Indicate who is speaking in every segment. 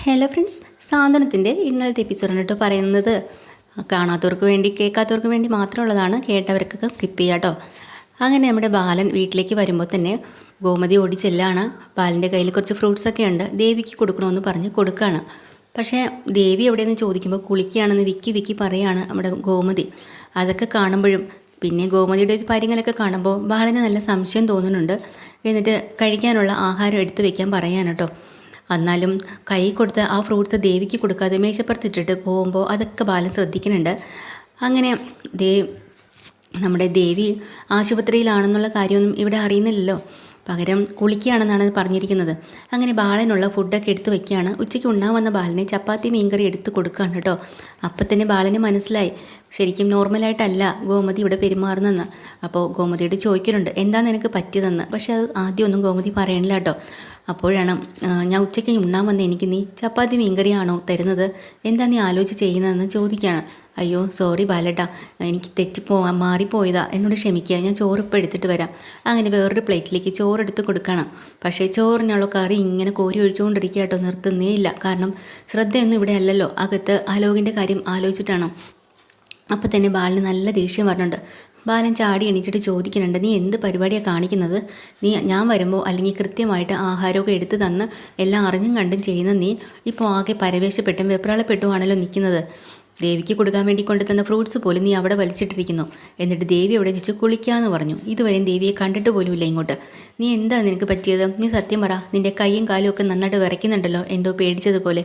Speaker 1: Hello friends, സാന്ത്വനത്തിൻ്റെ ഇന്നലത്തെ എപ്പിസോഡാണ് കേട്ടോ പറയുന്നത്. കാണാത്തവർക്ക് വേണ്ടി കേൾക്കാത്തവർക്ക് വേണ്ടി മാത്രമുള്ളതാണ്, കേട്ടവർക്കൊക്കെ സ്കിപ്പ് ചെയ്യാം കേട്ടോ. അങ്ങനെ നമ്മുടെ ബാലൻ വീട്ടിലേക്ക് വരുമ്പോൾ തന്നെ ഗോമതി ഓടിച്ചെല്ലാണ്. ബാലൻ്റെ കയ്യിൽ കുറച്ച് ഫ്രൂട്ട്സൊക്കെ ഉണ്ട്, ദേവിക്ക് കൊടുക്കണമെന്ന് പറഞ്ഞ് കൊടുക്കുകയാണ്. പക്ഷേ ദേവി എവിടെയെന്ന് ചോദിക്കുമ്പോൾ കുളിക്കുകയാണെന്ന് വിക്കി പറയാണ് നമ്മുടെ ഗോമതി. അതൊക്കെ കാണുമ്പോഴും പിന്നെ ഗോമതിയുടെ ഒരു കാര്യങ്ങളൊക്കെ കാണുമ്പോൾ ബാലന് നല്ല സംശയം തോന്നുന്നുണ്ട്. എന്നിട്ട് കഴിക്കാനുള്ള ആഹാരം എടുത്തു വെക്കാൻ പറയാൻ കേട്ടോ. എന്നാലും കൈ കൊടുത്ത് ആ ഫ്രൂട്ട്സ് ദേവിക്ക് കൊടുക്കാതെ മേശപ്പുറത്തിട്ടിട്ട് പോകുമ്പോൾ അതൊക്കെ ബാലൻ ശ്രദ്ധിക്കുന്നുണ്ട്. അങ്ങനെ നമ്മുടെ ദേവി ആശുപത്രിയിലാണെന്നുള്ള കാര്യമൊന്നും ഇവിടെ അറിയുന്നില്ലല്ലോ, പകരം കുളിക്കുകയാണെന്നാണ് പറഞ്ഞിരിക്കുന്നത്. അങ്ങനെ ബാലനുള്ള ഫുഡൊക്കെ എടുത്ത് വയ്ക്കുകയാണ്. ഉച്ചയ്ക്ക് ഉണ്ണാൻ വന്ന ബാലനെ ചപ്പാത്തി മീൻകറി എടുത്ത് കൊടുക്കുകയാണ് കേട്ടോ. അപ്പം തന്നെ ബാലന് മനസ്സിലായി ശരിക്കും നോർമലായിട്ടല്ല ഗോമതി ഇവിടെ പെരുമാറുന്നതെന്ന്. അപ്പോൾ ഗോമതിയോട് ചോദിക്കുന്നുണ്ട് എന്താ നിനക്ക് പറ്റിയതെന്ന്. പക്ഷെ അത് ആദ്യമൊന്നും ഗോമതി പറയണില്ല കേട്ടോ. അപ്പോഴാണ് ഞാൻ ഉച്ചയ്ക്ക് ഉണ്ണാൻ വന്ന് എനിക്ക് നീ ചപ്പാത്തി മീൻകറിയാണോ തരുന്നത്, എന്താ നീ ആലോചിച്ച് ചെയ്യുന്നതെന്ന് ചോദിക്കുകയാണ്. അയ്യോ സോറി ബാലേട്ടാ, എനിക്ക് മാറിപ്പോയതാ, എന്നോട് ക്ഷമിക്കുക, ഞാൻ ചോറ് ഇപ്പോൾ എടുത്തിട്ട് വരാം. അങ്ങനെ വേറൊരു പ്ലേറ്റിലേക്ക് ചോറെടുത്ത് കൊടുക്കണം. പക്ഷേ ചോറിനുള്ള കറി ഇങ്ങനെ കോരി ഒഴിച്ചുകൊണ്ടിരിക്കുക കേട്ടോ, നിർത്തുന്നേ ഇല്ല. കാരണം ശ്രദ്ധയൊന്നും ഇവിടെ അല്ലല്ലോ, അകത്ത് ആലോകിൻ്റെ കാര്യം ആലോചിച്ചിട്ടാണ്. അപ്പോൾ തന്നെ ബാലിന് നല്ല ദേഷ്യം വരുന്നുണ്ട്. ബാലൻ ചാടി എണീച്ചിട്ട് ചോദിക്കുന്നുണ്ട്, നീ എന്ത് പരിപാടിയാണ് കാണിക്കുന്നത്? ഞാൻ വരുമ്പോൾ അല്ലെങ്കിൽ കൃത്യമായിട്ട് ആഹാരമൊക്കെ എടുത്ത് തന്ന് എല്ലാം അറിഞ്ഞും കണ്ടും ചെയ്യുന്ന നീ ഇപ്പോൾ ആകെ പരവേശപ്പെട്ടും വെപ്രാളപ്പെട്ടുമാണല്ലോ നിൽക്കുന്നത്. ദേവിക്ക് കൊടുക്കാൻ വേണ്ടി കൊണ്ടുതന്ന ഫ്രൂട്ട്സ് പോലും നീ അവിടെ വലിച്ചിട്ടിരിക്കുന്നു. എന്നിട്ട് ദേവി അവിടെ വെച്ച് കുളിക്കാമെന്ന് പറഞ്ഞു. ഇതുവരെയും ദേവിയെ കണ്ടിട്ട് പോലുമില്ല ഇങ്ങോട്ട്. നീ എന്താ നിനക്ക് പറ്റിയത്? നീ സത്യം പറ. നിൻ്റെ കൈയും കാലും ഒക്കെ നന്നായിട്ട് വിറയ്ക്കുന്നുണ്ടല്ലോ, എന്തോ പേടിച്ചതുപോലെ.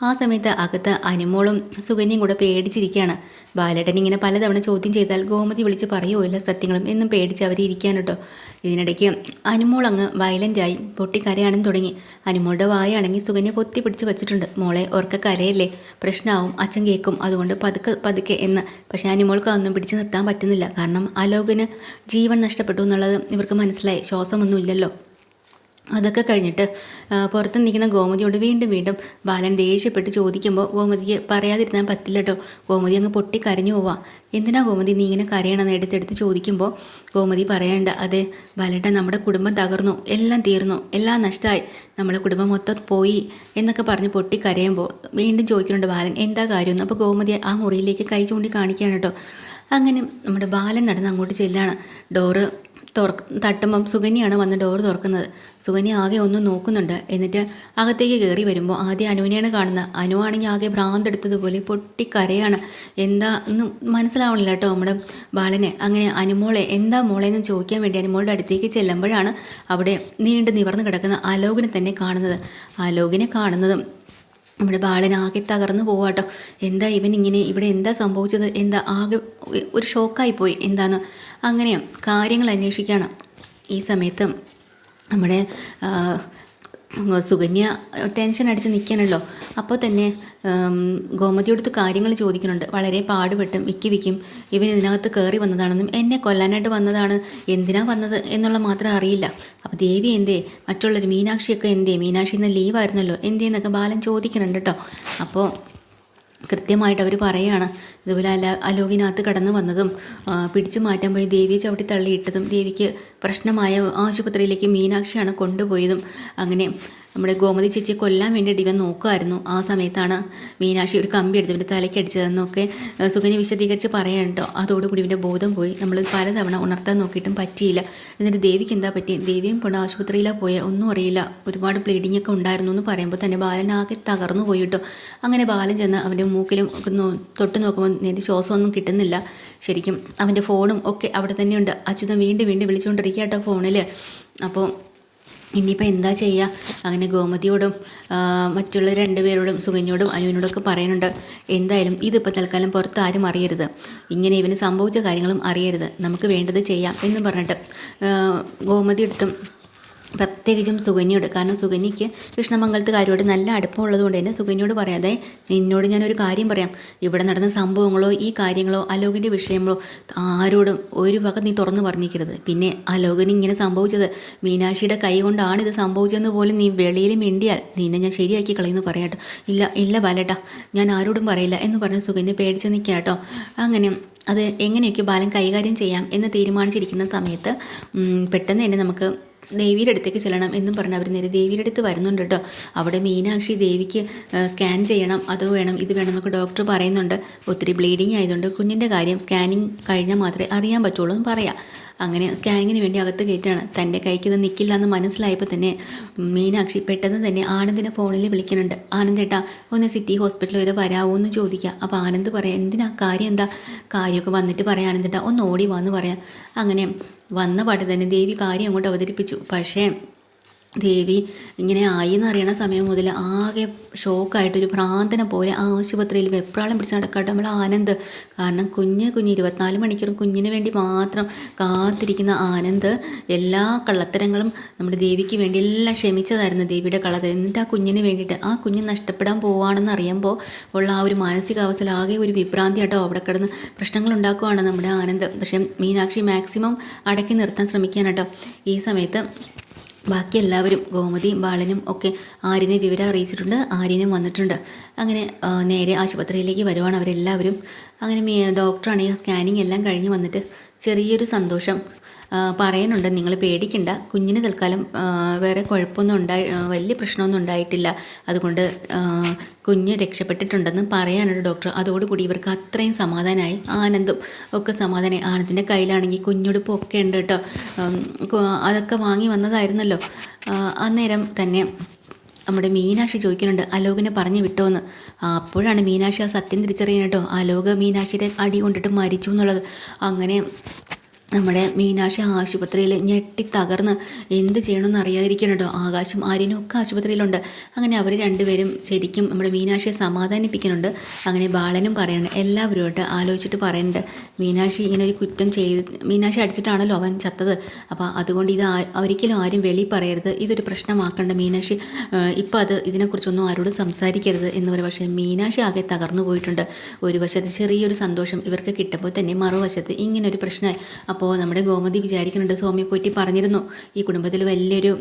Speaker 1: ആ സമയത്ത് അകത്ത് അനുമോളും സുകന്യയും കൂടെ പേടിച്ചിരിക്കുകയാണ്. ബാലേട്ടൻ ഇങ്ങനെ പലതവണ ചോദ്യം ചെയ്താൽ ഗോമതി വിളിച്ച് പറയുമോ എല്ലാ സത്യങ്ങളും എന്നും പേടിച്ച് അവർ ഇരിക്കാൻ കേട്ടോ. ഇതിനിടയ്ക്ക് അനുമോൾ അങ്ങ് വയലൻ്റായി പൊട്ടിക്കരയാണെന്ന് തുടങ്ങി. അനുമോളുടെ വായാണെങ്കിൽ സുകന്യ പൊത്തി പിടിച്ച് വെച്ചിട്ടുണ്ട്. മോളെ ഓർക്ക കരയല്ലേ, പ്രശ്നമാവും, അച്ഛൻ കേൾക്കും, അതുകൊണ്ട് പതുക്കെ എന്ന്. പക്ഷേ അനുമോൾക്ക് അതൊന്നും പിടിച്ച് നിർത്താൻ പറ്റുന്നില്ല. കാരണം അലോകിന് ജീവൻ നഷ്ടപ്പെട്ടു എന്നുള്ളത് ഇവർക്ക് മനസ്സിലായി. ശ്വാസമൊന്നും ഇല്ലല്ലോ. അതൊക്കെ കഴിഞ്ഞിട്ട് പുറത്ത് നിൽക്കുന്ന ഗോമതിയോട് വീണ്ടും ബാലൻ ദേഷ്യപ്പെട്ട് ചോദിക്കുമ്പോൾ ഗോമതിക്ക് പറയാതിരുന്നാൻ പറ്റില്ല കേട്ടോ. ഗോമതി അങ്ങ് പൊട്ടി കരഞ്ഞു പോവാം. എന്തിനാ ഗോമതി നീ ഇങ്ങനെ കരയണമെന്ന് എടുത്തെടുത്ത് ചോദിക്കുമ്പോൾ ഗോമതി പറയണ്ട, അതെ ബാലേട്ടൻ, നമ്മുടെ കുടുംബം തകർന്നു, എല്ലാം തീർന്നു, എല്ലാം നഷ്ടമായി, നമ്മളെ കുടുംബം മൊത്തം പോയി എന്നൊക്കെ പറഞ്ഞ് പൊട്ടി കരയുമ്പോൾ വീണ്ടും ചോദിക്കുന്നുണ്ട് ബാലൻ എന്താ കാര്യമെന്ന്. അപ്പോൾ ഗോമതി ആ മുറിയിലേക്ക് കൈ ചൂണ്ടി കാണിക്കുകയാണ് കേട്ടോ. അങ്ങനെ നമ്മുടെ ബാലൻ നടന്ന് അങ്ങോട്ട് ചെല്ലാണ്. ഡോറ് തട്ടുമ്പം സുകന്യാണ് വന്ന് ഡോറ് തുറക്കുന്നത്. സുകന്യ ആകെ ഒന്ന് നോക്കുന്നുണ്ട്. എന്നിട്ട് അകത്തേക്ക് കയറി വരുമ്പോൾ ആദ്യം അനുവിനെയാണ് കാണുന്നത്. അനുവാണെങ്കിൽ ആകെ ഭ്രാന്തെടുത്തതുപോലെ പൊട്ടിക്കരയാണ്. എന്താ ഒന്നും മനസ്സിലാവണില്ല കേട്ടോ നമ്മുടെ ബാലനെ. അങ്ങനെ അനുമോളെ എന്താ മോളെന്ന് ചോദിക്കാൻ വേണ്ടി അനുമോളുടെ അടുത്തേക്ക് ചെല്ലുമ്പോഴാണ് അവിടെ നീണ്ടു നിവർന്ന് കിടക്കുന്ന ആലോകിനെ തന്നെ കാണുന്നത്. ആലോകിനെ കാണുന്നതും നമ്മുടെ ബാലനാകെ തകർന്നു പോവാട്ടോ. എന്താ ഇവൻ ഇങ്ങനെ, ഇവിടെ എന്താ സംഭവിച്ചത്, എന്താ ആകെ ഒരു ഷോക്കായിപ്പോയി എന്താന്ന്. അങ്ങനെ കാര്യങ്ങൾ അന്വേഷിക്കുകയാണ്. ഈ സമയത്ത് നമ്മുടെ സുകന്യ ടെൻഷൻ അടിച്ച് നിൽക്കാനല്ലോ. അപ്പോൾ തന്നെ ഗോമതിയോടുത്ത് കാര്യങ്ങൾ ചോദിക്കുന്നുണ്ട്. വളരെ പാടുപെട്ടും വിക്കും ഇവൻ ഇതിനകത്ത് കയറി വന്നതാണെന്നും എന്നെ കൊല്ലാനായിട്ട് വന്നതാണ്, എന്തിനാ വന്നത് എന്നുള്ള മാത്രം അറിയില്ല. അപ്പോൾ ദേവി എന്തേ, മറ്റുള്ളൊരു മീനാക്ഷിയൊക്കെ എന്തേ, മീനാക്ഷി ഇന്ന് ലീവായിരുന്നല്ലോ എന്തേന്നൊക്കെ ബാലൻ ചോദിക്കുന്നുണ്ട് കേട്ടോ. അപ്പോൾ കൃത്യമായിട്ട് അവർ പറയുകയാണ് ഇതുപോലെ അലോകിനകത്ത് കടന്നു വന്നതും പിടിച്ചു മാറ്റാൻ പോയി ദേവിയെ ചവിട്ടി തള്ളിയിട്ടതും ദേവിക്ക് പ്രശ്നമായ ആശുപത്രിയിലേക്ക് മീനാക്ഷിയാണ് കൊണ്ടുപോയതും. അങ്ങനെ നമ്മുടെ ഗോമതി ചേച്ചിയെ കൊല്ലാൻ വേണ്ടിയിട്ട് ഇവൻ നോക്കുമായിരുന്നു. ആ സമയത്താണ് മീനാക്ഷി ഒരു കമ്പി എടുത്ത് ഇവൻ്റെ തലയ്ക്ക് അടിച്ചതെന്നൊക്കെ സുകന്യ വിശദീകരിച്ച് പറയാൻ കേട്ടോ. അതോടുകൂടി ഇവൻ്റെ ബോധം പോയി. നമ്മൾ പലതവണ ഉണർത്താൻ നോക്കിയിട്ടും പറ്റിയില്ല. എന്നിട്ട് ദേവിക്ക് എന്താ പറ്റി, ദേവിയും കൊണ്ട് ആശുപത്രിയിലാണ് പോയത്, ഒന്നും അറിയില്ല, ഒരുപാട് ബ്ലീഡിംഗ് ഒക്കെ ഉണ്ടായിരുന്നു എന്ന് പറയുമ്പോൾ തന്നെ ബാലനാകെ തകർന്നു പോയി കേട്ടോ. അങ്ങനെ ബാലൻ ചെന്ന് അവൻ്റെ മൂക്കിലും ഒക്കെ തൊട്ട് നോക്കുമ്പോൾ നേരെ ശ്വാസമൊന്നും കിട്ടുന്നില്ല. ശരിക്കും അവൻ്റെ ഫോണും ഒക്കെ അവിടെ തന്നെയുണ്ട്. അച്യുതൻ വീണ്ടും വിളിച്ചുകൊണ്ടിരിക്കുക കേട്ടോ ഫോണിൽ. അപ്പോൾ ഇനിയിപ്പോൾ എന്താ ചെയ്യുക? അങ്ങനെ ഗോമതിയോടും മറ്റുള്ള രണ്ടുപേരോടും സുകന്യോടും അനുവിനോടൊക്കെ പറയുന്നുണ്ട്, എന്തായാലും ഇതിപ്പോൾ തൽക്കാലം പുറത്ത് ആരും അറിയരുത്, ഇങ്ങനെ ഇവന് സംഭവിച്ച കാര്യങ്ങളും അറിയരുത്, നമുക്ക് വേണ്ടത് ചെയ്യാം എന്ന് പറഞ്ഞിട്ട് ഗോമതി എടുത്തും പ്രത്യേകിച്ചും സുകന്യോട്. കാരണം സുകന്യയ്ക്ക് കൃഷ്ണമംഗലത്തുകാരോട് നല്ല അടുപ്പമുള്ളത് കൊണ്ട് തന്നെ സുകന്യോട് പറയാതെ നിന്നോട് ഞാനൊരു കാര്യം പറയാം, ഇവിടെ നടന്ന സംഭവങ്ങളോ ഈ കാര്യങ്ങളോ അലോകിൻ്റെ വിഷയങ്ങളോ ആരോടും ഒരു വക നീ തുറന്നു പറഞ്ഞിരിക്കരുത്. പിന്നെ അലോകിന് ഇങ്ങനെ സംഭവിച്ചത് മീനാക്ഷിയുടെ കൈ കൊണ്ടാണ് ഇത് സംഭവിച്ചതെന്ന് പോലും നീ വെളിയിൽ മിണ്ടിയാൽ നിന്നെ ഞാൻ ശരിയാക്കി കളയുന്നു പറയാട്ടോ. ഇല്ല ബാലേട്ടാ, ഞാൻ ആരോടും പറയില്ല എന്ന് പറഞ്ഞ് സുകന്യ പേടിച്ച് നിൽക്കുക കേട്ടോ. അങ്ങനെ അത് എങ്ങനെയൊക്കെ ബാലൻ കൈകാര്യം ചെയ്യാം എന്ന് തീരുമാനിച്ചിരിക്കുന്ന സമയത്ത് പെട്ടെന്ന് തന്നെ നമുക്ക് ദേവിയുടെ അടുത്തേക്ക് ചെല്ലണം എന്നും പറഞ്ഞ് അവർ നേരെ ദേവിയുടെ അടുത്ത് വരുന്നുണ്ട് കേട്ടോ. അവിടെ മീനാക്ഷി ദേവിക്ക് സ്കാൻ ചെയ്യണം, അത് വേണം ഇത് വേണം എന്നൊക്കെ ഡോക്ടർ പറയുന്നുണ്ട്. ഒത്തിരി ബ്ലീഡിങ് ആയതുകൊണ്ട് കുഞ്ഞിൻ്റെ കാര്യം സ്കാനിങ് കഴിഞ്ഞാൽ മാത്രമേ അറിയാൻ പറ്റുള്ളൂ എന്ന് പറയാം. അങ്ങനെ സ്കാനിങ്ങിന് വേണ്ടി അകത്ത് കയറ്റാണ്. തൻ്റെ കൈക്ക് ഇത് നിൽക്കില്ല എന്ന് മനസ്സിലായപ്പോൾ തന്നെ മീനാക്ഷി പെട്ടെന്ന് തന്നെ ആനന്ദിനെ ഫോണിൽ വിളിക്കുന്നുണ്ട്. ആനന്ദേട്ടാ ഒന്ന് സിറ്റി ഹോസ്പിറ്റൽ വരെ വരാമോ എന്ന് ചോദിക്കുക. അപ്പോൾ ആനന്ദ് പറയാം, എന്തിനാ കാര്യം എന്താ, കാര്യമൊക്കെ വന്നിട്ട് പറയാം ആനന്ദേട്ടാ, ഒന്ന് ഓടി വന്ന് പറയാം. അങ്ങനെ വന്ന പാട്ട് തന്നെ ദേവി കാര്യം അങ്ങോട്ട് അവതരിപ്പിച്ചു. പക്ഷേ ദേവി ഇങ്ങനെ ആയി എന്നറിയണ സമയം മുതൽ ആകെ ഷോക്കായിട്ടൊരു ഭ്രാന്തനെ പോലെ ആശുപത്രിയിൽ വെപ്രാളം പിടിച്ച് നടക്കാട്ടോ നമ്മൾ ആനന്ദ്. കാരണം കുഞ്ഞ് 24 മണിക്കൂറും കുഞ്ഞിന് വേണ്ടി മാത്രം കാത്തിരിക്കുന്ന ആനന്ദ് എല്ലാ കള്ളത്തരങ്ങളും നമ്മുടെ ദേവിക്ക് വേണ്ടി എല്ലാം ക്ഷമിച്ചതായിരുന്നു. ദേവിയുടെ കള്ളത്തരം എന്നിട്ട് ആ കുഞ്ഞിന് വേണ്ടിയിട്ട് ആ കുഞ്ഞ് നഷ്ടപ്പെടാൻ പോവുകയാണെന്ന് അറിയുമ്പോൾ ഉള്ള ആ ഒരു മാനസികാവസ്ഥയിൽ ആകെ ഒരു വിഭ്രാന്തി കേട്ടോ. അവിടെ കിടന്ന് പ്രശ്നങ്ങൾ ഉണ്ടാക്കുകയാണ് നമ്മുടെ ആനന്ദ്. പക്ഷേ മീനാക്ഷി മാക്സിമം അടക്കി നിർത്താൻ ശ്രമിക്കാനാട്ടോ. ഈ സമയത്ത് ബാക്കി എല്ലാവരും ഗോമതിയും ബാലനും ഒക്കെ ആര്യനെ വിവരം അറിയിച്ചിട്ടുണ്ട്. ആര്യനും വന്നിട്ടുണ്ട്. അങ്ങനെ നേരെ ആശുപത്രിയിലേക്ക് വരുവാണ് അവരെല്ലാവരും. അങ്ങനെ ഡോക്ടറാണെങ്കിൽ സ്കാനിങ് എല്ലാം കഴിഞ്ഞ് വന്നിട്ട് ചെറിയൊരു സന്തോഷം പറയുന്നുണ്ട്, നിങ്ങൾ പേടിക്കണ്ട, കുഞ്ഞിന് തൽക്കാലം വേറെ കുഴപ്പമൊന്നും വലിയ പ്രശ്നമൊന്നും ഉണ്ടായിട്ടില്ല, അതുകൊണ്ട് കുഞ്ഞ് രക്ഷപ്പെട്ടിട്ടുണ്ടെന്ന് പറയാനൊരു ഡോക്ടർ. അതോടുകൂടി ഇവർക്ക് അത്രയും സമാധാനമായി. ആനന്ദും ഒക്കെ സമാധാനമായി. ആനന്ദിൻ്റെ കയ്യിലാണെങ്കിൽ കുഞ്ഞുടുപ്പും ഒക്കെ ഉണ്ട് കേട്ടോ. അതൊക്കെ വാങ്ങി വന്നതായിരുന്നല്ലോ. അന്നേരം തന്നെ നമ്മുടെ മീനാക്ഷി ചോദിക്കുന്നുണ്ട്, അലോകിനെ പറഞ്ഞു വിട്ടോന്ന്. അപ്പോഴാണ് മീനാക്ഷി ആ സത്യം തിരിച്ചറിയുന്നത് കേട്ടോ. അലോക് മീനാക്ഷിയുടെ അടി കൊണ്ടിട്ട് മരിച്ചു എന്നുള്ളത്. അങ്ങനെ നമ്മുടെ മീനാക്ഷി ആശുപത്രിയിൽ ഞെട്ടി തകർന്ന് എന്ത് ചെയ്യണമെന്ന് അറിയാതിരിക്കണം കേട്ടോ. ആകാശും ആര്യനും ഒക്കെ ആശുപത്രിയിലുണ്ട്. അങ്ങനെ അവർ രണ്ടുപേരും ശരിക്കും നമ്മുടെ മീനാക്ഷിയെ സമാധാനിപ്പിക്കുന്നുണ്ട്. അങ്ങനെ ബാലനും പറയണം, എല്ലാവരുമായിട്ട് ആലോചിച്ചിട്ട് പറയുന്നുണ്ട്, മീനാക്ഷി ഇങ്ങനെ ഒരു കുറ്റം മീനാക്ഷി അടിച്ചിട്ടാണല്ലോ അവൻ ചത്തത്. അപ്പോൾ അതുകൊണ്ട് ഇത് ഒരിക്കലും ആരും വെളി പറയരുത്, ഇതൊരു പ്രശ്നമാക്കേണ്ട മീനാക്ഷി, ഇപ്പം ഇതിനെക്കുറിച്ചൊന്നും ആരോടും സംസാരിക്കരുത് എന്ന് പറയും. പക്ഷേ മീനാക്ഷി ആകെ തകർന്നു പോയിട്ടുണ്ട്. ഒരു വശത്ത് ചെറിയൊരു സന്തോഷം ഇവർക്ക് കിട്ടുമ്പോൾ തന്നെ മറുവശത്ത് ഇങ്ങനൊരു പ്രശ്നമായി. അപ്പോൾ നമ്മുടെ ഗോമതി വിചാരിക്കുന്നുണ്ട്, സൗമ്യ പോറ്റി പറഞ്ഞിരുന്നു ഈ കുടുംബത്തിൽ വലിയൊരു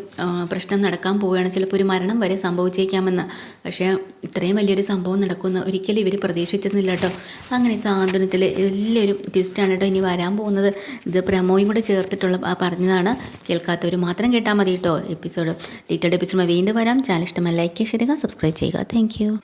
Speaker 1: പ്രശ്നം നടക്കാൻ പോവുകയാണ്, ചിലപ്പോൾ ഒരു മരണം വരെ സംഭവിച്ചേക്കാമെന്ന്. പക്ഷേ ഇത്രയും വലിയൊരു സംഭവം നടക്കുമെന്ന് ഒരിക്കലും ഇവർ പ്രതീക്ഷിച്ചിരുന്നില്ല കേട്ടോ. അങ്ങനെ സാന്ത്വനത്തിൽ വലിയൊരു ട്വിസ്റ്റാണ് കേട്ടോ ഇനി വരാൻ പോകുന്നത്. ഇത് പ്രമോയും കൂടെ ചേർത്തിട്ടുള്ള പറഞ്ഞതാണ്. കേൾക്കാത്തവർ മാത്രം കേട്ടാൽ മതി കേട്ടോ. ഡീറ്റെയിൽഡ് എപ്പിസോഡ് വീണ്ടും വരാം. ചാനൽ ഇഷ്ടമായി ലൈക്ക് ചെയ്യുക, സബ്സ്ക്രൈബ് ചെയ്യുക. താങ്ക്